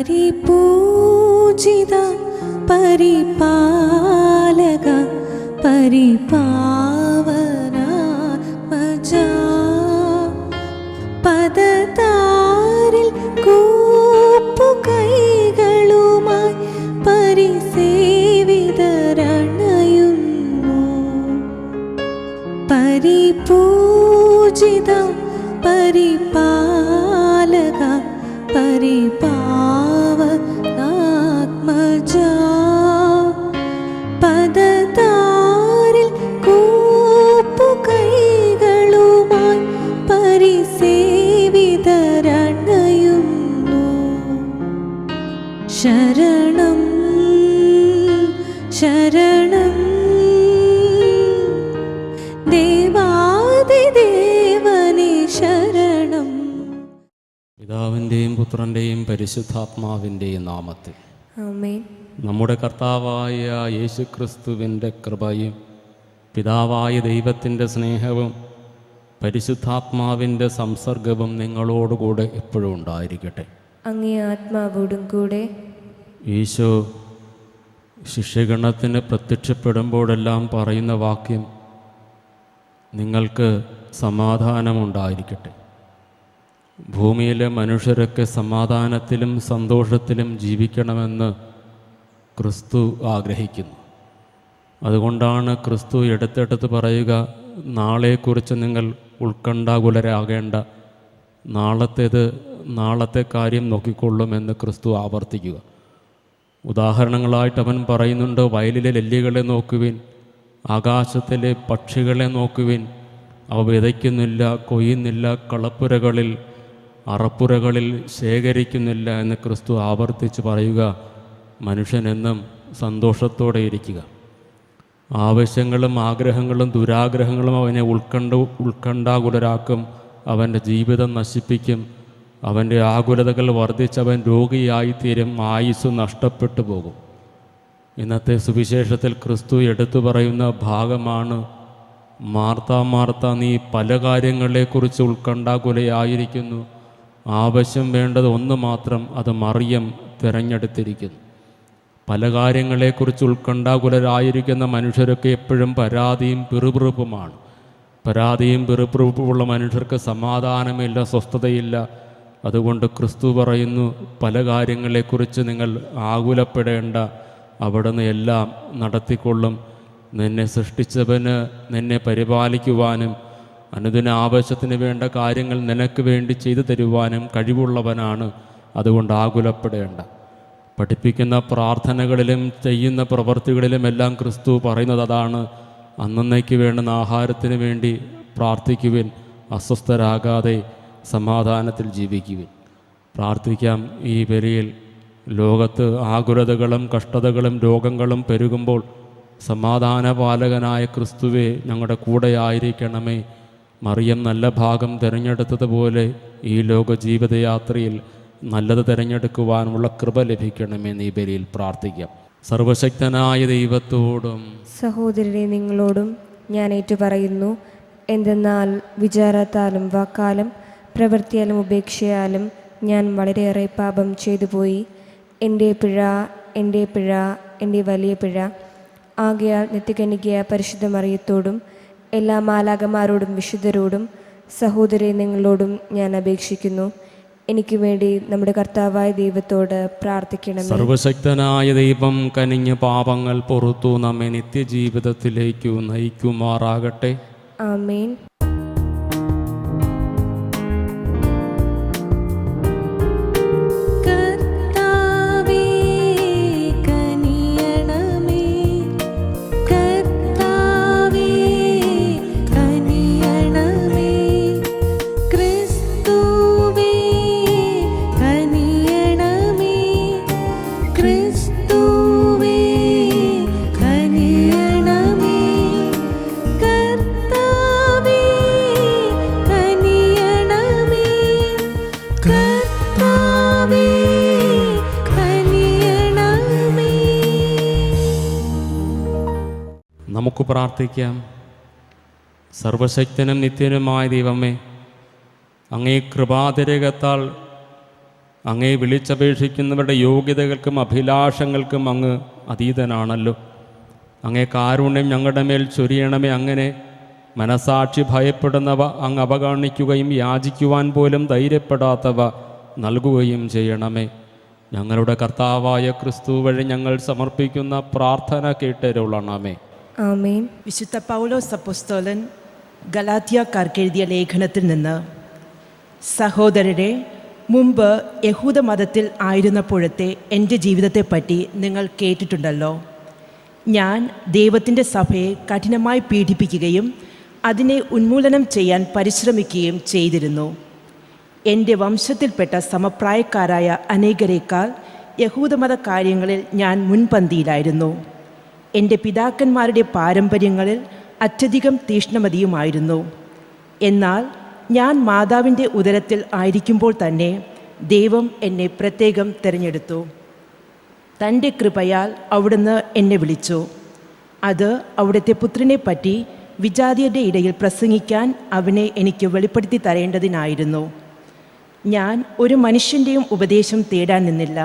പരിപൂജിത പരിപാലക പരിപാവനാത്മജാ പദതാരിൽ കൂപ്പുകൈകളുമായി പരിസേവിതരണയുന്നു. പരിപൂജിത പരിപാലക പരിപാവനാത്മജാ പദതാരിൽ കൂപ്പുകൈകളുമായി പരിസേവിതരണയുന്നു. ശരണം ശരണം ദേവാദിദേവനേ ശരണം. പിതാവിൻ്റെയും പുത്രൻ്റെയും പരിശുദ്ധാത്മാവിൻ്റെയും നാമത്തിൽ ആമേൻ. നമ്മുടെ കർത്താവായ യേശുക്രിസ്തുവിൻ്റെ കൃപയും പിതാവായ ദൈവത്തിൻ്റെ സ്നേഹവും പരിശുദ്ധാത്മാവിൻ്റെ സംസർഗവും നിങ്ങളോടുകൂടെ എപ്പോഴും ഉണ്ടായിരിക്കട്ടെ. അങ്ങേ ആത്മാവോടും കൂടെ. ഈശോ ശിഷ്യഗണത്തിന് പ്രത്യക്ഷപ്പെടുമ്പോഴെല്ലാം പറയുന്ന വാക്യം നിങ്ങൾക്ക് സമാധാനമുണ്ടായിരിക്കട്ടെ. ഭൂമിയിലെ മനുഷ്യരൊക്കെ സമാധാനത്തിലും സന്തോഷത്തിലും ജീവിക്കണമെന്ന് ക്രിസ്തു ആഗ്രഹിക്കുന്നു. അതുകൊണ്ടാണ് ക്രിസ്തു എടുത്തെടുത്ത് പറയുക, നാളെക്കുറിച്ച് നിങ്ങൾ ഉത്കണ്ഠാകുലരാകേണ്ട, നാളത്തേത് നാളത്തെ കാര്യം നോക്കിക്കൊള്ളുമെന്ന് ക്രിസ്തു ആവർത്തിക്കുക. ഉദാഹരണങ്ങളായിട്ട് അവൻ പറയുന്നുണ്ട്, വയലിലെ നെല്ലികളെ നോക്കുവിൻ, ആകാശത്തിലെ പക്ഷികളെ നോക്കുവിൻ, അവ വിതയ്ക്കുന്നില്ല, കൊയ്യുന്നില്ല, കളപ്പുരകളിൽ അറപ്പുരകളിൽ ശേഖരിക്കുന്നില്ല എന്ന് ക്രിസ്തു ആവർത്തിച്ച് പറയുക. മനുഷ്യനെന്നും സന്തോഷത്തോടെ ഇരിക്കുക. ആവശ്യങ്ങളും ആഗ്രഹങ്ങളും ദുരാഗ്രഹങ്ങളും അവനെ ഉത്കണ്ഠാകുലരാക്കും. അവൻ്റെ ജീവിതം നശിപ്പിക്കും. അവൻ്റെ ആകുലതകൾ വർദ്ധിച്ചവൻ രോഗിയായിത്തീരും. ആയുസ് നഷ്ടപ്പെട്ടു പോകും. ഇന്നത്തെ സുവിശേഷത്തിൽ ക്രിസ്തു എടുത്തു പറയുന്ന ഭാഗമാണ്, മാർത്ത മാർത്ത, നീ പല കാര്യങ്ങളെക്കുറിച്ച് ഉത്കണ്ഠാകുലയായിരിക്കുന്നു. ആവശ്യം വേണ്ടത് ഒന്ന് മാത്രം, അത് മറിയം തിരഞ്ഞെടുത്തിരിക്കുന്നു. പല കാര്യങ്ങളെക്കുറിച്ച് ഉത്കണ്ഠാകുലരായിരിക്കുന്ന മനുഷ്യരൊക്കെ എപ്പോഴും പരാതിയും പിറുപിറുപ്പുമാണ്. പരാതിയും പിറുപിറുപ്പുമുള്ള മനുഷ്യർക്ക് സമാധാനമില്ല, സ്വസ്ഥതയില്ല. അതുകൊണ്ട് ക്രിസ്തു പറയുന്നു, പല കാര്യങ്ങളെക്കുറിച്ച് നിങ്ങൾ ആകുലപ്പെടേണ്ട, അവിടുന്ന് എല്ലാം നടത്തിക്കൊള്ളും. നിന്നെ സൃഷ്ടിച്ചവന് നിന്നെ പരിപാലിക്കുവാനും അനുദിന ആവശ്യത്തിന് വേണ്ട കാര്യങ്ങൾ നിനക്ക് വേണ്ടി ചെയ്തു തരുവാനും കഴിവുള്ളവനാണ്. അതുകൊണ്ട് ആകുലപ്പെടേണ്ട. പഠിപ്പിക്കുന്ന പ്രാർത്ഥനകളിലും ചെയ്യുന്ന പ്രവൃത്തികളിലുമെല്ലാം ക്രിസ്തു പറയുന്നത് അതാണ്. അന്നേക്ക് വേണ്ടുന്ന ആഹാരത്തിന് വേണ്ടി പ്രാർത്ഥിക്കുവിൻ, അസ്വസ്ഥരാകാതെ സമാധാനത്തിൽ ജീവിക്കുവിൻ. പ്രാർത്ഥിക്കാം. ഈ ബലിയിൽ ലോകത്ത് ആകുലതകളും കഷ്ടതകളും രോഗങ്ങളും പെരുകുമ്പോൾ സമാധാനപാലകനായ ക്രിസ്തുവേ, ഞങ്ങളുടെ കൂടെ ആയിരിക്കണമേ. മറിയം നല്ല ഭാഗം തിരഞ്ഞെടുത്തതുപോലെ ഈ ലോക ജീവിതയാത്രയിൽ നല്ലത് തിരഞ്ഞെടുക്കുവാനുള്ള കൃപ ലഭിക്കണമെന്ന് ഈ ബലിയിൽ പ്രാർത്ഥിക്കാം. സർവശക്തനായ ദൈവത്തോടും സഹോദരരെ നിങ്ങളോടും ഞാൻ ഏറ്റുപറയുന്നു. എന്തെന്നാൽ വിചാരത്താലും വാക്കാലും പ്രവൃത്തിയാലും ഉപേക്ഷയാലും ഞാൻ വളരെയേറെ പാപം ചെയ്തു പോയി. എൻ്റെ പിഴ, എൻ്റെ പിഴ, എൻ്റെ വലിയ പിഴ. ആകയാൽ നിത്യകന്യകയായ പരിശുദ്ധ മറിയത്തോടും എല്ലാ മാലാഖമാരോടും വിശുദ്ധരോടും സഹോദരരെ നിങ്ങളോടും ഞാൻ അപേക്ഷിക്കുന്നു, എനിക്ക് വേണ്ടി നമ്മുടെ കർത്താവായ ദൈവത്തോട് പ്രാർത്ഥിക്കണം. സർവശക്തനായ ദൈവം കനിഞ്ഞ പാപങ്ങൾ പുറത്തു നമ്മെ നിത്യജീവിതത്തിലേക്ക് നയിക്കുമാറാകട്ടെ. ആമേൻ. നമുക്ക് പ്രാർത്ഥിക്കാം. സർവശക്തനും നിത്യനുമായ ദൈവമേ, അങ്ങേ കൃപാതിരകത്താൽ അങ്ങേ വിളിച്ചപേക്ഷിക്കുന്നവരുടെ യോഗ്യതകൾക്കും അഭിലാഷങ്ങൾക്കും അങ്ങ് അതീതനാണല്ലോ. അങ്ങേ കാരുണ്യം ഞങ്ങളുടെ മേൽ ചൊരിയണമേ. അങ്ങനെ മനസാക്ഷി ഭയപ്പെടുന്നവ അങ്ങ് അവഗണിക്കുകയും യാചിക്കുവാൻ പോലും ധൈര്യപ്പെടാത്തവ നൽകുകയും ചെയ്യണമേ. ഞങ്ങളുടെ കർത്താവായ ക്രിസ്തു വഴി ഞങ്ങൾ സമർപ്പിക്കുന്ന പ്രാർത്ഥന കേട്ടരുളണമേ. ആമേൻ. വിശുദ്ധ പൗലോസ് അപ്പോസ്തലൻ ഗലാത്യക്കാർക്കെഴുതിയ ലേഖനത്തിൽ നിന്ന്: സഹോദരരെ, മുമ്പ് യഹൂദ മതത്തിൽ ആയിരുന്നപ്പോഴത്തെ എൻ്റെ ജീവിതത്തെപ്പറ്റി നിങ്ങൾ കേട്ടിട്ടുണ്ടല്ലോ. ഞാൻ ദൈവത്തിൻ്റെ സഭയെ കഠിനമായി പീഡിപ്പിക്കുകയും അതിനെ ഉന്മൂലനം ചെയ്യാൻ പരിശ്രമിക്കുകയും ചെയ്തിരുന്നു. എൻ്റെ വംശത്തിൽപ്പെട്ട സമപ്രായക്കാരായ അനേകരേക്കാൾ യഹൂദമത കാര്യങ്ങളിൽ ഞാൻ മുൻപന്തിയിലായിരുന്നു. എൻ്റെ പിതാക്കന്മാരുടെ പാരമ്പര്യങ്ങളിൽ അത്യധികം തീക്ഷ്ണമതിയുമായിരുന്നു. എന്നാൽ ഞാൻ മാതാവിൻ്റെ ഉദരത്തിൽ ആയിരിക്കുമ്പോൾ തന്നെ ദൈവം എന്നെ പ്രത്യേകം തിരഞ്ഞെടുത്തു. തൻ്റെ കൃപയാൽ അവിടുന്ന് എന്നെ വിളിച്ചു. അത് അവിടുത്തെ പുത്രനെപ്പറ്റി വിജാതിയരുടെ ഇടയിൽ പ്രസംഗിക്കാൻ അവനെ എനിക്ക് വെളിപ്പെടുത്തി തരേണ്ടതിനായിരുന്നു. ഞാൻ ഒരു മനുഷ്യൻ്റെയും ഉപദേശം തേടാൻ നിന്നില്ല.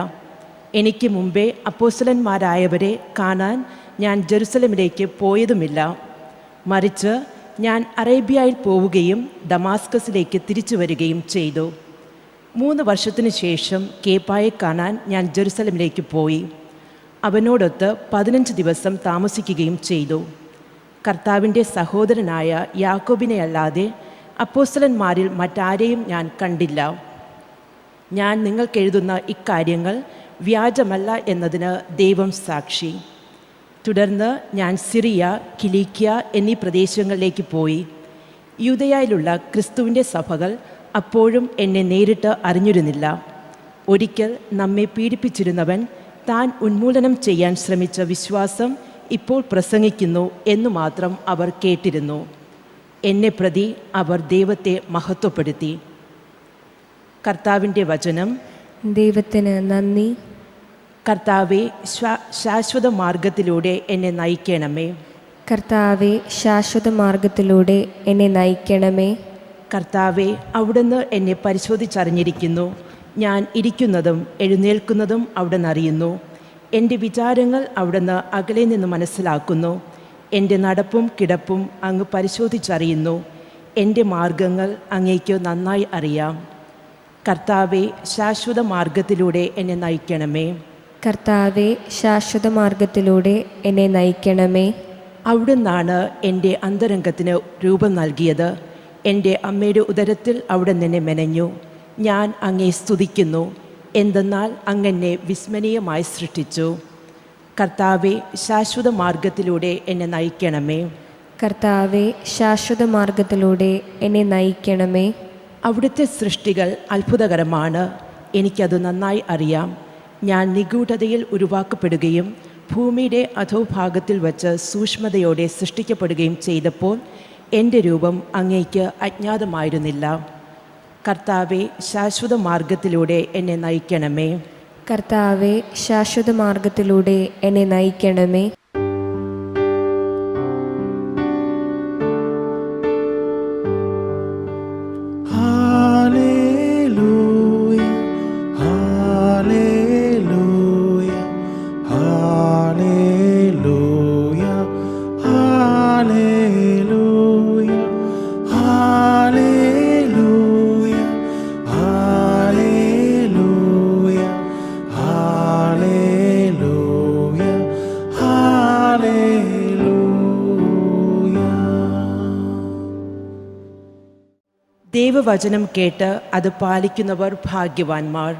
എനിക്ക് മുമ്പേ അപ്പോസ്തലന്മാരായവരെ കാണാൻ ഞാൻ ജെറുസലമിലേക്ക് പോയതുമില്ല. മറിച്ച് ഞാൻ അറേബ്യയിൽ പോവുകയും ദമാസ്കസിലേക്ക് തിരിച്ചു വരികയും ചെയ്തു. 3 വർഷത്തിനു ശേഷം കേപ്പായെ കാണാൻ ഞാൻ ജെറുസലമിലേക്ക് പോയി. അവനോടൊത്ത് 15 ദിവസം താമസിക്കുകയും ചെയ്തു. കർത്താവിൻ്റെ സഹോദരനായ യാക്കോബിനെ അല്ലാതെ അപ്പോസ്തലന്മാരിൽ മറ്റാരെയും ഞാൻ കണ്ടില്ല. ഞാൻ നിങ്ങൾക്കെഴുതുന്ന ഇക്കാര്യങ്ങൾ വ്യാജമല്ല എന്നതിന് ദൈവം സാക്ഷി. തുടർന്ന് ഞാൻ സിറിയ, കിലീക്കിയ എന്നീ പ്രദേശങ്ങളിലേക്ക് പോയി. യൂദയായിലുള്ള ക്രിസ്തുവിൻ്റെ സഭകൾ അപ്പോഴും എന്നെ നേരിട്ട് അറിഞ്ഞിരുന്നില്ല. ഒരിക്കൽ നമ്മെ പീഡിപ്പിച്ചിരുന്നവൻ താൻ ഉന്മൂലനം ചെയ്യാൻ ശ്രമിച്ച വിശ്വാസം ഇപ്പോൾ പ്രസംഗിക്കുന്നു എന്നു മാത്രം അവർ കേട്ടിരുന്നു. എന്നെ പ്രതി അവർ ദൈവത്തെ മഹത്വപ്പെടുത്തി. കർത്താവിൻ്റെ വചനം. ദൈവത്തിന് നന്ദി. കർത്താവെ, ശാശ്വത മാർഗത്തിലൂടെ എന്നെ നയിക്കണമേ. കർത്താവെ, ശാശ്വത മാർഗത്തിലൂടെ എന്നെ നയിക്കണമേ. കർത്താവെ, അവിടുന്ന് എന്നെ പരിശോധിച്ചറിഞ്ഞിരിക്കുന്നു. ഞാൻ ഇരിക്കുന്നതും എഴുന്നേൽക്കുന്നതും അവിടുന്ന് അറിയുന്നു. എൻ്റെ വിചാരങ്ങൾ അവിടുന്ന് അകലെ നിന്ന് മനസ്സിലാക്കുന്നു. എൻ്റെ നടപ്പും കിടപ്പും അങ്ങ് പരിശോധിച്ചറിയുന്നു. എൻ്റെ മാർഗങ്ങൾ അങ്ങേക്ക് നന്നായി അറിയാം. കർത്താവെ, ശാശ്വത മാർഗത്തിലൂടെ എന്നെ നയിക്കണമേ. കർത്താവെ, ശാശ്വത മാർഗത്തിലൂടെ എന്നെ നയിക്കണമേ. അവിടുന്നാണ് എൻ്റെ അന്തരംഗത്തിന് രൂപം നൽകിയത്. എൻ്റെ അമ്മയുടെ ഉദരത്തിൽ അവിടുന്ന് എന്നെ മെനഞ്ഞു. ഞാൻ അങ്ങേ സ്തുതിക്കുന്നു, എന്തെന്നാൽ അങ്ങെന്നെ വിസ്മരണീയമായി സൃഷ്ടിച്ചു. കർത്താവെ, ശാശ്വത മാർഗത്തിലൂടെ എന്നെ നയിക്കണമേ. കർത്താവെ, ശാശ്വത മാർഗത്തിലൂടെ എന്നെ നയിക്കണമേ. അവിടുത്തെ സൃഷ്ടികൾ അത്ഭുതകരമാണ്. എനിക്കത് നന്നായി അറിയാം. ഞാൻ നിഗൂഢതയിൽ ഉരുവാക്കപ്പെടുകയും ഭൂമിയുടെ അധോഭാഗത്തിൽ വച്ച് സൂക്ഷ്മതയോടെ സൃഷ്ടിക്കപ്പെടുകയും ചെയ്തപ്പോൾ എൻ്റെ രൂപം അങ്ങേക്ക് അജ്ഞാതമായിരുന്നില്ല. കർത്താവെ, ശാശ്വത മാർഗത്തിലൂടെ എന്നെ നയിക്കണമേ. കർത്താവെ, ശാശ്വത മാർഗത്തിലൂടെ എന്നെ നയിക്കണമേ. ദൈവവചനം കേട്ട് അത് പാലിക്കുന്നവർ ഭാഗ്യവാന്മാർ.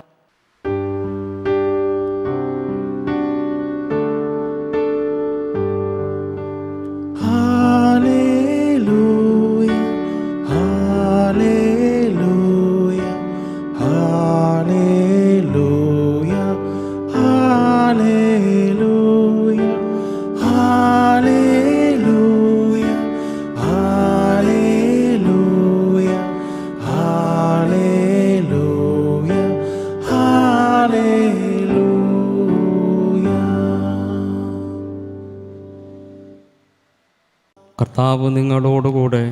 കർത്താവ് നിങ്ങളോടുകൂടെ.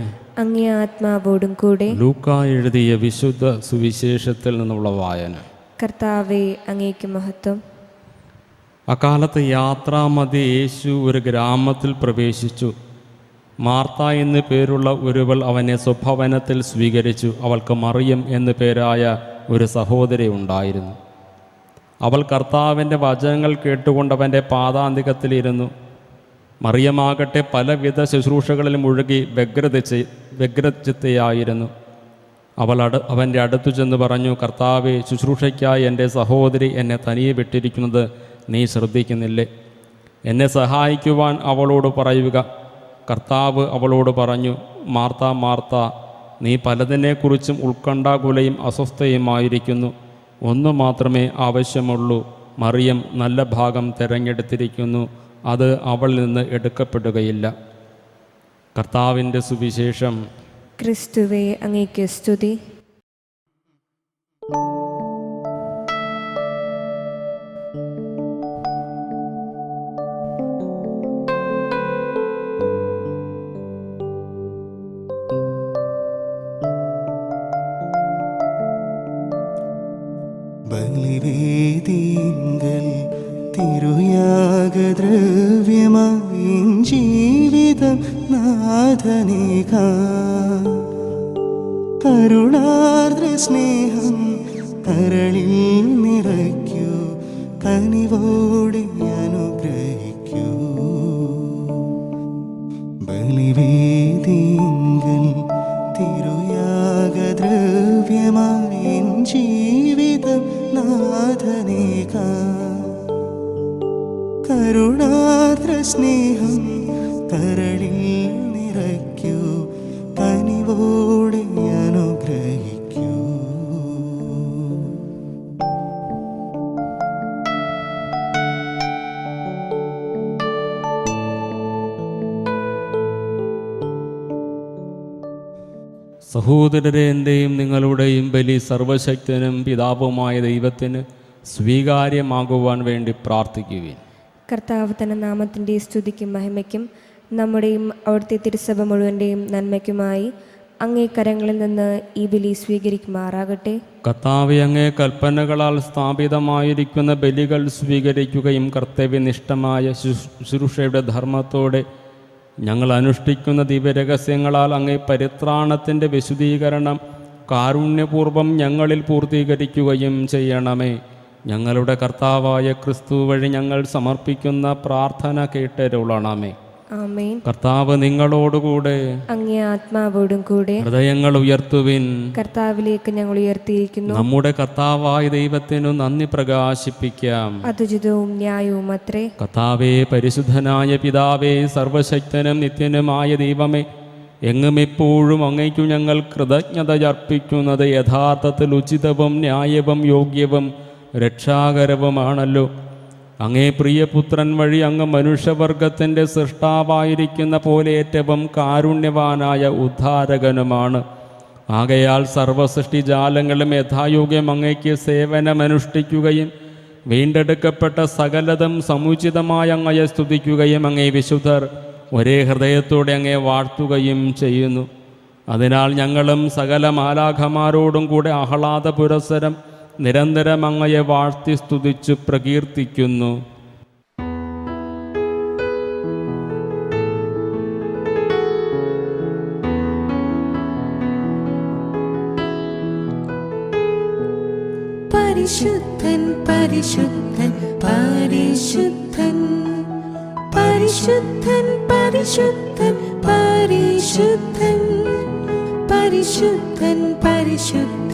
അങ്ങേ ആത്മാവോടും കൂടെ. ലൂക്കാ എഴുതിയ വിശുദ്ധ സുവിശേഷത്തിൽ നിന്നുള്ള വായന. കർത്താവെ, അങ്ങേക്ക് മഹത്വം. അക്കാലത്ത് യാത്രാമധ്യേ യേശു ഒരു ഗ്രാമത്തിൽ പ്രവേശിച്ചു. മാർത്ത എന്നു പേരുള്ള ഒരുവൾ അവനെ സ്വഭവനത്തിൽ സ്വീകരിച്ചു. അവൾക്ക് മറിയം എന്നു പേരായ ഒരു സഹോദരി ഉണ്ടായിരുന്നു. അവൾ കർത്താവിൻ്റെ വചനങ്ങൾ കേട്ടുകൊണ്ട് അവൻ്റെ പാദാന്തികത്തിലിരുന്നു. മറിയമാകട്ടെ പലവിധ ശുശ്രൂഷകളിൽ മുഴുകി വ്യഗ്രചിത്തയായിരുന്നു. അവൾ അവൻ്റെ അടുത്തു ചെന്ന് പറഞ്ഞു, കർത്താവെ, ശുശ്രൂഷയ്ക്കായി എൻ്റെ സഹോദരി എന്നെ തനിയെ വിട്ടിരിക്കുന്നത് നീ ശ്രദ്ധിക്കുന്നില്ലേ? എന്നെ സഹായിക്കുവാൻ അവളോട് പറയുക. കർത്താവ് അവളോട് പറഞ്ഞു, മാർത്ത, മാർത്ത, നീ പലതിനെക്കുറിച്ചും ഉത്കണ്ഠാകുലയും അസ്വസ്ഥയുമായിരിക്കുന്നു. ഒന്നു മാത്രമേ ആവശ്യമുള്ളൂ. മറിയം നല്ല ഭാഗം തിരഞ്ഞെടുത്തിരിക്കുന്നു, അത് അവളിൽ നിന്ന് എടുക്കപ്പെടുകയില്ല. കർത്താവിൻ്റെ സുവിശേഷം. ക്രിസ്തുവേ, അങ്ങേക്ക് സ്തുതി. ബലിവേദിങ്കൽ തിരുയാഗദ്രവ്യമായി ജീവിതം നാഥനേക കരുണാർദ്ര സ്നേഹം കരളിൽ നിറയ്ക്കൂ, കനിവോടെ അനുഗ്രഹിക്കൂ. ബലിവേദിങ്കൽ തിരുയാഗദ്രവ്യമായി ജീവിതം നാഥനേക കരുണാർദ്ര സ്നേഹം കരളിൽ നിറയ്ക്കൂ, കനിവോടെ അനുഗ്രഹിക്കൂ. സഹോദരരെ, എൻ്റെയും നിങ്ങളുടെയും ബലി സർവശക്തനും പിതാവുമായ ദൈവത്തിന് സ്വീകാര്യമാകുവാൻ വേണ്ടി പ്രാർത്ഥിക്കുവിൻ. കർത്താവ് തന്റെ നാമത്തിൻ്റെ സ്തുതിക്കും മഹിമയ്ക്കും നമ്മുടെയും അവിടുത്തെ തിരുസഭ മുഴുവൻ്റെയും നന്മയ്ക്കുമായി അങ്ങേ കരങ്ങളിൽ നിന്ന് ഈ ബലി സ്വീകരിക്കുമാറാകട്ടെ. കർത്താവേ, അങ്ങേ കൽപ്പനകളാൽ സ്ഥാപിതമായിരിക്കുന്ന ബലികൾ സ്വീകരിക്കുകയും കർത്തവ്യനിഷ്ഠമായ ശുശ്രൂഷയുടെ ധർമ്മത്തോടെ ഞങ്ങൾ അനുഷ്ഠിക്കുന്ന ദിവ്യരഹസ്യങ്ങളാൽ അങ്ങേ പരിത്രാണത്തിൻ്റെ വിശുദ്ധീകരണം കാരുണ്യപൂർവ്വം ഞങ്ങളിൽ പൂർത്തീകരിക്കുകയും ചെയ്യണമേ. ഞങ്ങളുടെ കർത്താവായ ക്രിസ്തു വഴി ഞങ്ങൾ സമർപ്പിക്കുന്ന പ്രാർത്ഥന കേട്ടരുളണമേ. ആമേൻ. കർത്താവ് നിങ്ങളോടുകൂടെ, അങ്ങേ ആത്മാവോടും കൂടെ. ഹൃദയങ്ങൾ ഉയർത്തുവിൻ. കർത്താവിലേക്ക് ഞങ്ങൾ ഉയർത്തിയിരിക്കുന്നു. നമ്മുടെ കർത്താവായ ദൈവത്തിനു നന്ദി പ്രകാശിപ്പിക്കാം. അതുചിതവും ന്യായവും അത്രേ. കർത്താവേ, പരിശുദ്ധനായ പിതാവേ, സർവശക്തനും നിത്യനുമായ ദൈവമേ, എങ്ങും എപ്പോഴും അങ്ങയ്ക്കു ഞങ്ങൾ കൃതജ്ഞത അർപ്പിക്കുന്നത് യഥാർത്ഥത്തിൽ ഉചിതവും ന്യായവും യോഗ്യവും രക്ഷാകരവുമാണല്ലോ. അങ്ങേ പ്രിയപുത്രൻ വഴി അങ്ങ് മനുഷ്യവർഗത്തിൻ്റെ സൃഷ്ടാവായിരിക്കുന്ന പോലെ ഏറ്റവും കാരുണ്യവാനായ ഉദ്ധാരകനുമാണ്. ആകയാൽ സർവസൃഷ്ടിജാലങ്ങളും യഥായോഗ്യം അങ്ങയ്ക്ക് സേവനമനുഷ്ഠിക്കുകയും വീണ്ടെടുക്കപ്പെട്ട സകലതും സമുചിതമായി അങ്ങയെ സ്തുതിക്കുകയും അങ്ങേ വിശുദ്ധർ ഒരേ ഹൃദയത്തോടെ അങ്ങേ വാഴ്ത്തുകയും ചെയ്യുന്നു. അതിനാൽ ഞങ്ങളും സകല മാലാഖമാരോടും കൂടെ ആഹ്ലാദ പുരസ്സരം നിരന്തരം അങ്ങയെ വാഴ്ത്തി സ്തുതിച്ച് പ്രകീർത്തിക്കുന്നു. പരിശുദ്ധൻ പരിശുദ്ധൻ പരിശുദ്ധൻ പരിശുദ്ധൻ പരിശുദ്ധൻ പരിശുദ്ധൻ പരിശുദ്ധൻ പരിശുദ്ധൻ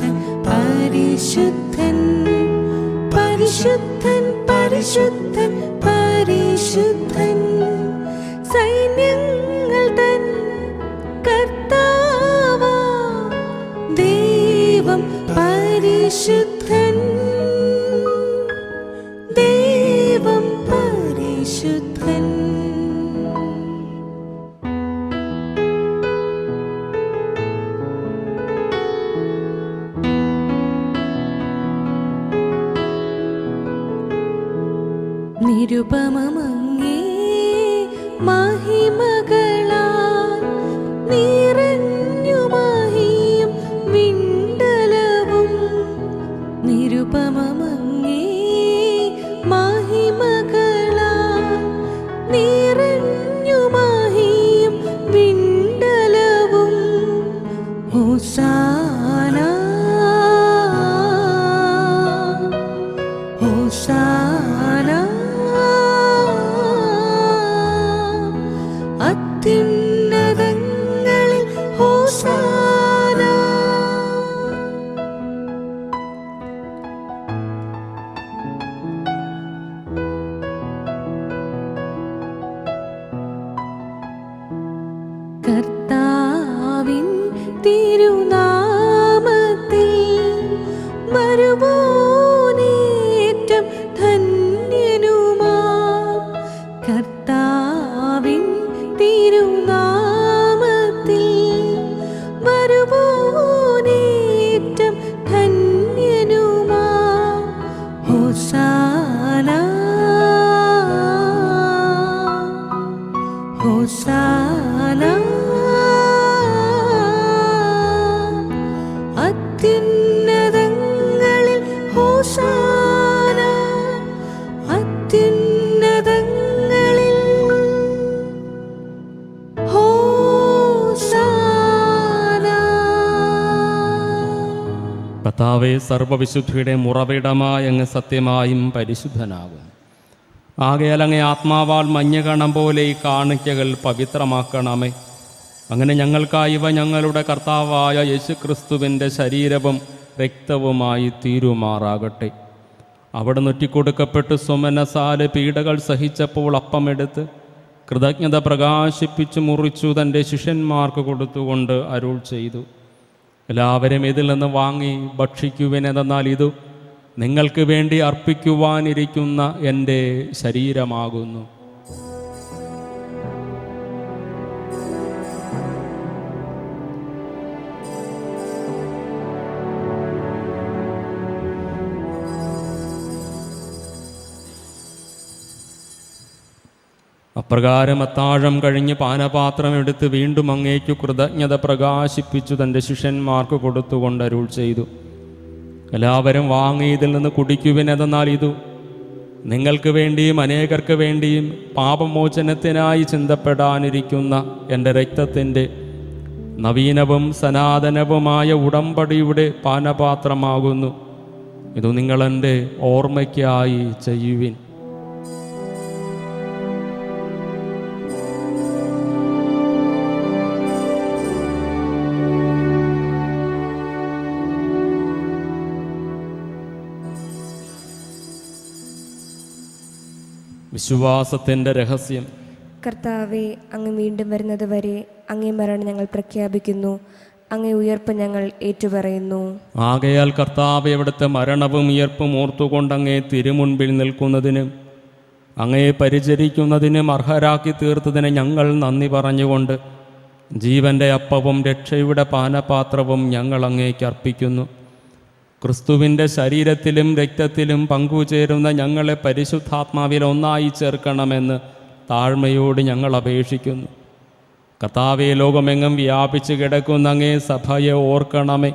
പരിശുദ്ധൻ പരിശുദ്ധൻ പരിശുദ്ധൻ പരിശുദ്ധൻ സൈന്യങ്ങൾ തൻ കർത്താവാ ദൈവം പരിശുദ്ധൻ ദൈവം പരിശുദ്ധൻ. നിരുപമമങ്ങേ മഹിമകളാൽ നിറഞ്ഞു മഹിയും വിണ്ടലവും നിരുപമം കർത്താവെ, സർവ്വവിശുദ്ധിയുടെ മുറവിടമായ അങ്ങ് സത്യമായും പരിശുദ്ധനാകും. ആകയാൽ അങ്ങേ ആത്മാവാൽ മഞ്ഞകണം പോലെ ഈ കാണിക്കകൾ പവിത്രമാക്കണമേ. അങ്ങനെ ഞങ്ങൾക്കായി ഇവ ഞങ്ങളുടെ കർത്താവായ യേശുക്രിസ്തുവിൻ്റെ ശരീരവും രക്തവുമായി തീരുമാറാകട്ടെ. അവിടെ നൊറ്റിക്കൊടുക്കപ്പെട്ട് സുമനസാല് പീഡകൾ സഹിച്ചപ്പോൾ അപ്പമെടുത്ത് കൃതജ്ഞത പ്രകാശിപ്പിച്ച് മുറിച്ചു തൻ്റെ ശിഷ്യന്മാർക്ക് കൊടുത്തുകൊണ്ട് അരുൾ ചെയ്തു, എല്ലാവരും ഇതിൽ നിന്ന് വാങ്ങി ഭക്ഷിക്കുവിനെന്നാൽ ഇതു നിങ്ങൾക്ക് വേണ്ടി അർപ്പിക്കുവാനിരിക്കുന്ന എൻ്റെ ശരീരമാകുന്നു. അപ്രകാരം അത്താഴം കഴിഞ്ഞ് പാനപാത്രം എടുത്ത് വീണ്ടും അങ്ങേക്കു കൃതജ്ഞത പ്രകാശിപ്പിച്ചു തൻ്റെ ശിഷ്യന്മാർക്ക് കൊടുത്തുകൊണ്ട് അരുൾ ചെയ്തു, എല്ലാവരും വാങ്ങി ഇതിൽ നിന്ന് കുടിക്കുവിനെന്നാൽ ഇതു നിങ്ങൾക്ക് വേണ്ടിയും അനേകർക്ക് വേണ്ടിയും പാപമോചനത്തിനായി ചിന്തപ്പെടാനിരിക്കുന്ന എൻ്റെ രക്തത്തിൻ്റെ നവീനവും സനാതനവുമായ ഉടമ്പടിയുടെ പാനപാത്രമാകുന്നു. ഇത് നിങ്ങളെൻ്റെ ഓർമ്മയ്ക്കായി ചെയ്യുവിൻ. വിശ്വാസത്തിൻ്റെ രഹസ്യം. കർത്താവെ, അങ്ങ് വീണ്ടും വരുന്നത് വരെ അങ്ങേ മരണം ഞങ്ങൾ പ്രഖ്യാപിക്കുന്നു, അങ്ങേ ഉയർപ്പ് ഞങ്ങൾ ഏറ്റുപറയുന്നു. ആകയാൽ കർത്താവെ, അവിടുത്തെ മരണവും ഉയർപ്പും ഓർത്തുകൊണ്ട് അങ്ങേ തിരുമുൻപിൽ നിൽക്കുന്നതിനും അങ്ങയെ പരിചരിക്കുന്നതിനും അർഹരാക്കി തീർത്തതിന് ഞങ്ങൾ നന്ദി പറഞ്ഞുകൊണ്ട് ജീവൻ്റെ അപ്പവും രക്ഷയുടെ പാനപാത്രവും ഞങ്ങൾ അങ്ങേക്ക് അർപ്പിക്കുന്നു. ക്രിസ്തുവിൻ്റെ ശരീരത്തിലും രക്തത്തിലും പങ്കുചേരുന്ന ഞങ്ങളെ പരിശുദ്ധാത്മാവിൽ ഒന്നായി ചേർക്കണമെന്ന് താഴ്മയോട് ഞങ്ങൾ അപേക്ഷിക്കുന്നു. കർത്താവേ, ലോകമെങ്ങും വ്യാപിച്ചു കിടക്കുന്ന അങ്ങേ സഭയെ ഓർക്കണമേ.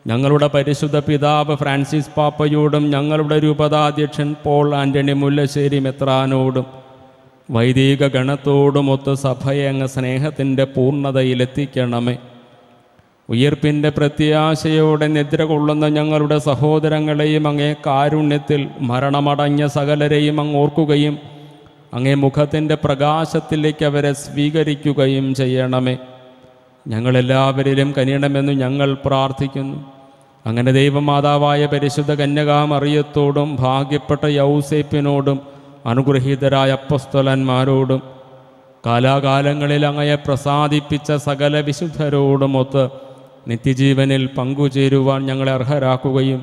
ഞങ്ങളുടെ പരിശുദ്ധ പിതാവ് ഫ്രാൻസിസ് പാപ്പയോടും ഞങ്ങളുടെ രൂപതാധ്യക്ഷൻ പോൾ ആൻ്റണി മുല്ലശ്ശേരി മെത്രാനോടും വൈദിക ഗണത്തോടുമൊത്ത് സഭയെ അങ്ങ് സ്നേഹത്തിൻ്റെ പൂർണ്ണതയിലെത്തിക്കണമേ. ഉയർപ്പിൻ്റെ പ്രത്യാശയോടെ നിദ്ര കൊള്ളുന്ന ഞങ്ങളുടെ സഹോദരങ്ങളെയും അങ്ങേ കാരുണ്യത്തിൽ മരണമടഞ്ഞ സകലരെയും അങ്ങ് ഓർക്കുകയും അങ്ങേ മുഖത്തിൻ്റെ പ്രകാശത്തിലേക്ക് അവരെ സ്വീകരിക്കുകയും ചെയ്യണമേ. ഞങ്ങളെല്ലാവരിലും കനിയണമെന്ന് ഞങ്ങൾ പ്രാർത്ഥിക്കുന്നു. അങ്ങനെ ദൈവമാതാവായ പരിശുദ്ധ കന്യകാമറിയത്തോടും ഭാഗ്യപ്പെട്ട യൗസേപ്പിനോടും അനുഗ്രഹീതരായ അപ്പസ്തലന്മാരോടും കാലാകാലങ്ങളിൽ അങ്ങയെ പ്രസാദിപ്പിച്ച സകല വിശുദ്ധരോടുമൊത്ത് നിത്യജീവനിൽ പങ്കുചേരുവാൻ ഞങ്ങളെ അർഹരാക്കുകയും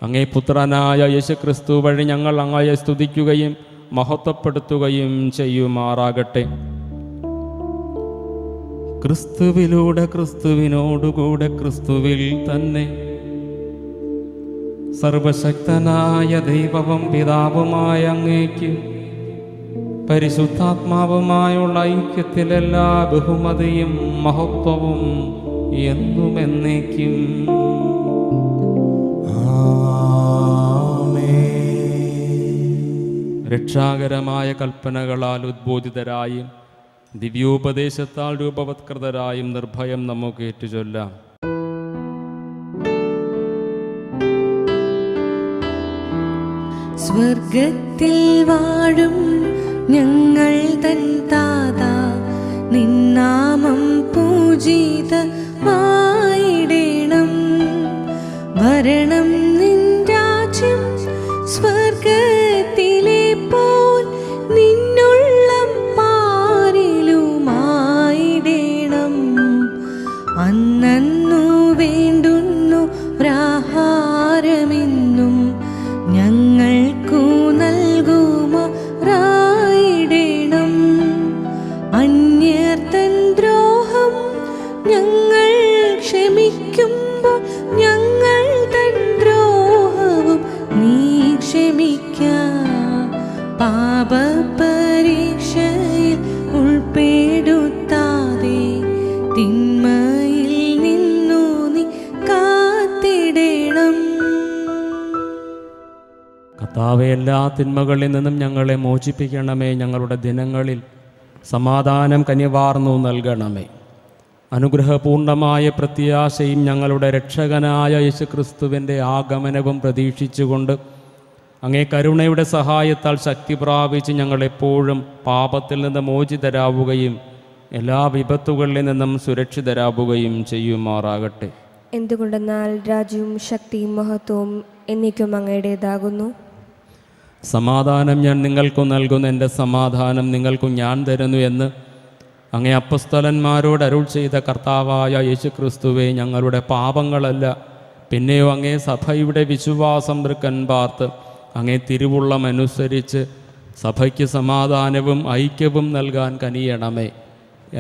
അങ്ങേ പുത്രനായ യേശുക്രിസ്തു വഴി ഞങ്ങൾ അങ്ങയെ സ്തുതിക്കുകയും മഹത്വപ്പെടുത്തുകയും ചെയ്യുമാറാകട്ടെ. ക്രിസ്തുവിലൂടെ ക്രിസ്തുവിനോടുകൂടെ ക്രിസ്തുവിൽ തന്നെ സർവശക്തനായ ദൈവവും പിതാവുമായ അങ്ങേക്ക് പരിശുദ്ധാത്മാവുമായുള്ള ഐക്യത്തിലെല്ലാ ബഹുമതിയും മഹത്വവും എന്നും എന്നേക്കും. രക്ഷാകരമായ കൽപ്പനകളാൽ ഉദ്ബോധിതരായും ദിവ്യോപദേശത്താൽ രൂപവത്കൃതരായും നിർഭയം നമുക്ക് ഏറ്റുചൊല്ലാം. സ്വർഗത്തിൽ വാഴും ഞങ്ങൾ തൻ താതാ, നിന്നാമം പൂജിതമായിടേണം. വരണം നിൻ രാജ്യം, സ്വർഗത്തിലെ പോൽ നിന്നുള്ളം പാരിലുമായിടേണം. അന്നു വേണ്ടുന്നു ഒരാഹാരമെന്നും ഞങ്ങൾക്കു നൽകുമാറായിടേണം. അന്യർ തൻ ദ്രോഹം ഞങ്ങൾ ക്ഷമിക്കുമ്പോൾ ഞങ്ങൾ തൻ ദ്രോഹവും നീ ക്ഷമിക്ക. പാപപരീക്ഷയിൽ ഉൾപ്പെടുത്താതെ തിന്മയിൽ നിന്നു നീ കാത്തിടേണം. കർത്താവേ, എല്ലാ തിന്മകളിൽ നിന്നും ഞങ്ങളെ മോചിപ്പിക്കണമേ. ഞങ്ങളുടെ ദിനങ്ങളിൽ സമാധാനം കനിവാർന്നു നൽകണമേ. അനുഗ്രഹപൂർണമായ പ്രത്യാശയും ഞങ്ങളുടെ രക്ഷകനായ യേശുക്രിസ്തുവിൻ്റെ ആഗമനവും പ്രതീക്ഷിച്ചുകൊണ്ട് അങ്ങേ കരുണയുടെ സഹായത്താൽ ശക്തി പ്രാപിച്ച് ഞങ്ങളെപ്പോഴും പാപത്തിൽ നിന്ന് മോചിതരാവുകയും എല്ലാ വിപത്തുകളിൽ നിന്നും സുരക്ഷിതരാവുകയും ചെയ്യുമാറാകട്ടെ. എന്തുകൊണ്ടെന്നാൽ രാജ്യവും ശക്തിയും മഹത്വവും എന്നേക്കും അങ്ങയുടേതാകുന്നു. സമാധാനം ഞാൻ നിങ്ങൾക്കു നൽകുന്നു, എൻ്റെ സമാധാനം നിങ്ങൾക്കു ഞാൻ തരുന്നു എന്ന് അങ്ങേ അപ്പസ്തലന്മാരോട് അരുൾ ചെയ്ത കർത്താവായ യേശുക്രിസ്തുവേ, ഞങ്ങളുടെ പാപങ്ങളല്ല പിന്നെയോ അങ്ങേ സഭയുടെ വിശ്വാസം തൃക്കൻ പാർത്ത് അങ്ങേ തിരുവുള്ളമനുസരിച്ച് സഭയ്ക്ക് സമാധാനവും ഐക്യവും നൽകാൻ കനിയണമേ.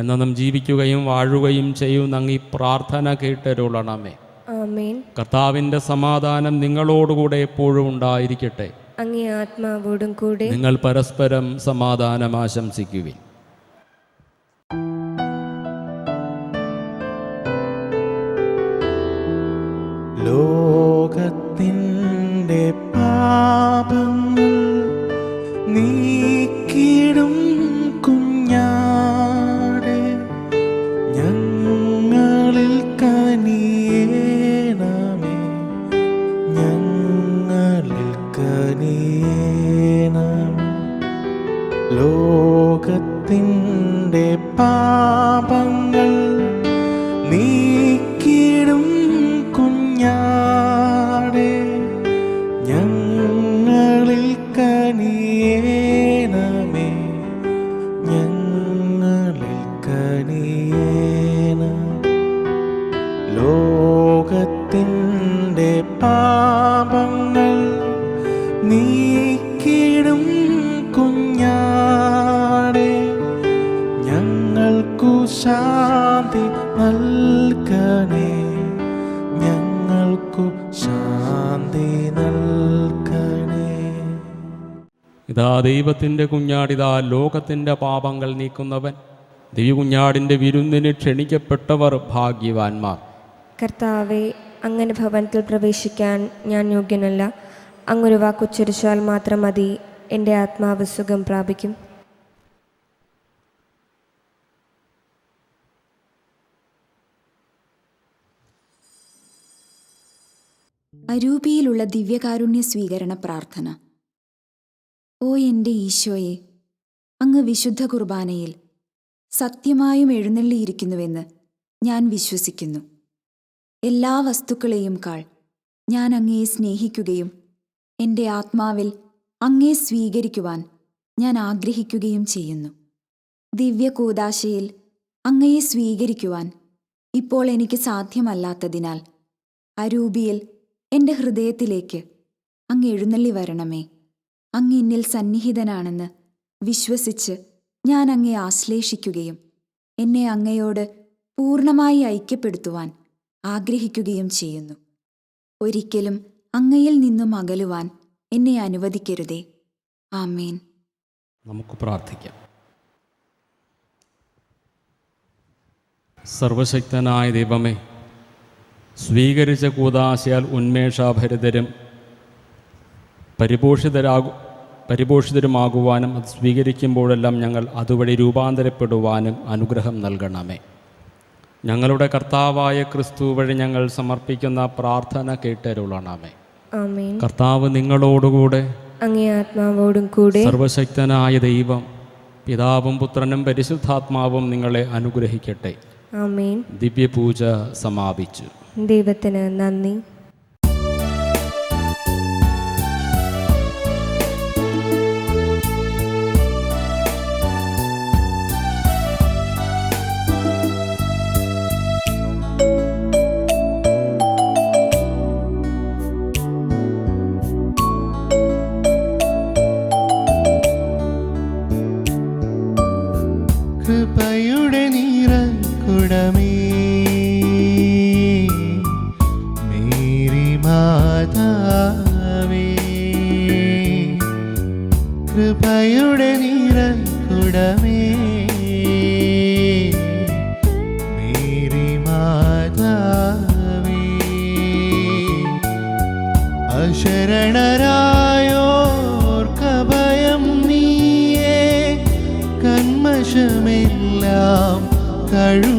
എന്നും ജീവിക്കുകയും വാഴുകയും ചെയ്യുന്ന അങ്ങ് ഈ പ്രാർത്ഥന കേട്ടരുളണമേ. ആമേൻ. കർത്താവിൻ്റെ സമാധാനം നിങ്ങളോടുകൂടെ എപ്പോഴും ഉണ്ടായിരിക്കട്ടെ. അങ്ങേ ആത്മാവോടും കൂടെ. നിങ്ങൾ പരസ്പരം സമാധാനം ആശംസിക്കുവിൻ. ലോകത്തിൻ്റെ പാപങ്ങൾ നീക്കിടും കുഞ്ഞാടെ ഞങ്ങളിൽ കനിയേണമേ, ഞങ്ങളിൽ കനിയേണമേ. ലോകത്തിൻ്റെ പാപങ്ങൾ നീക്കിടും കുഞ്ഞാടെ ഞങ്ങളിൽ കനിയേണമേ, ഞങ്ങളിൽ കനിയേണം. ലോകത്തിൻ്റെ പാപങ്ങൾ നീക്കിടും കുഞ്ഞാടെ ഞങ്ങൾക്കു ശാന്തി നൽകണേ, ഞങ്ങൾക്കു ശാന്തി നൽകണേ. ഇതാ ദൈവത്തിൻ്റെ കുഞ്ഞാടിതാ ലോകത്തിൻ്റെ പാപങ്ങൾ നീക്കുന്നവൻ. ദൈവകുഞ്ഞാടിൻ്റെ വിരുന്നിന് ക്ഷണിക്കപ്പെട്ടവർ ഭാഗ്യവാന്മാർ. കർത്താവെ, അങ്ങനെ ഭവനത്തിൽ പ്രവേശിക്കാൻ ഞാൻ യോഗ്യനല്ല. അങ്ങൊരു വാക്കുച്ചരിച്ചാൽ മാത്രം മതി, എൻ്റെ ആത്മാവ് സുഖം പ്രാപിക്കും. അരൂപിയിലുള്ള ദിവ്യകാരുണ്യ സ്വീകരണ പ്രാർത്ഥന. ഓ എൻ്റെ ഈശോയെ, അങ്ങ് വിശുദ്ധ കുർബാനയിൽ സത്യമായും എഴുന്നള്ളിയിരിക്കുന്നുവെന്ന് ഞാൻ വിശ്വസിക്കുന്നു. എല്ലാ വസ്തുക്കളെയും കാൾ ഞാൻ അങ്ങയെ സ്നേഹിക്കുകയും എൻ്റെ ആത്മാവിൽ അങ്ങയെ സ്വീകരിക്കുവാൻ ഞാൻ ആഗ്രഹിക്കുകയും ചെയ്യുന്നു. ദിവ്യ കൂദാശയിൽ അങ്ങയെ സ്വീകരിക്കുവാൻ ഇപ്പോൾ എനിക്ക് സാധ്യമല്ലാത്തതിനാൽ അരൂപിയിൽ എൻ്റെ ഹൃദയത്തിലേക്ക് അങ്ങ് എഴുന്നള്ളി വരണമേ. അങ്ങ് എന്നിൽ സന്നിഹിതനാണെന്ന് വിശ്വസിച്ച് ഞാൻ അങ്ങയെ ആശ്ലേഷിക്കുകയും എന്നെ അങ്ങയോട് പൂർണ്ണമായി ഐക്യപ്പെടുത്തുവാൻ ആഗ്രഹിക്കുകയും ചെയ്യുന്നു. ഒരിക്കലും അങ്ങയിൽ നിന്നും അകലുവാൻ എന്നെ അനുവദിക്കരുതേ. ആമേൻ. നമുക്ക് പ്രാർത്ഥിക്കാം. സർവശക്തനായ ദൈവമേ, സ്വീകരിച്ച കൂദാശയാൽ ഉന്മേഷാഭരിതരും പരിപോഷിതരുമാകുവാനും അത് സ്വീകരിക്കുമ്പോഴെല്ലാം ഞങ്ങൾ അതുവഴി രൂപാന്തരപ്പെടുവാനും അനുഗ്രഹം നൽകണമേ. ഞങ്ങളുടെ കർത്താവായ ക്രിസ്തു വഴി ഞങ്ങൾ സമർപ്പിക്കുന്ന പ്രാർത്ഥന കേട്ടരുളണമേ. ആമേൻ. കർത്താവ് നിങ്ങളോടുകൂടെ, അങ്ങേ ആത്മാവോടും കൂടെ. സർവശക്തനായ ദൈവം പിതാവും പുത്രനും പരിശുദ്ധാത്മാവും നിങ്ങളെ അനുഗ്രഹിക്കട്ടെ. ആമേൻ. ദിവ്യപൂജ സമാപിച്ചു. ദൈവത്തിന് നന്ദി. കൃപയുടെ നിറകുടമേ, മേരി മാതാവേ, കൃപയുടെ നിറകുടമേ, മേരി മാതാവേ, അശരണരായോർക്കഭയം നീയേ, കന്മഷമെല്ലാം കഴു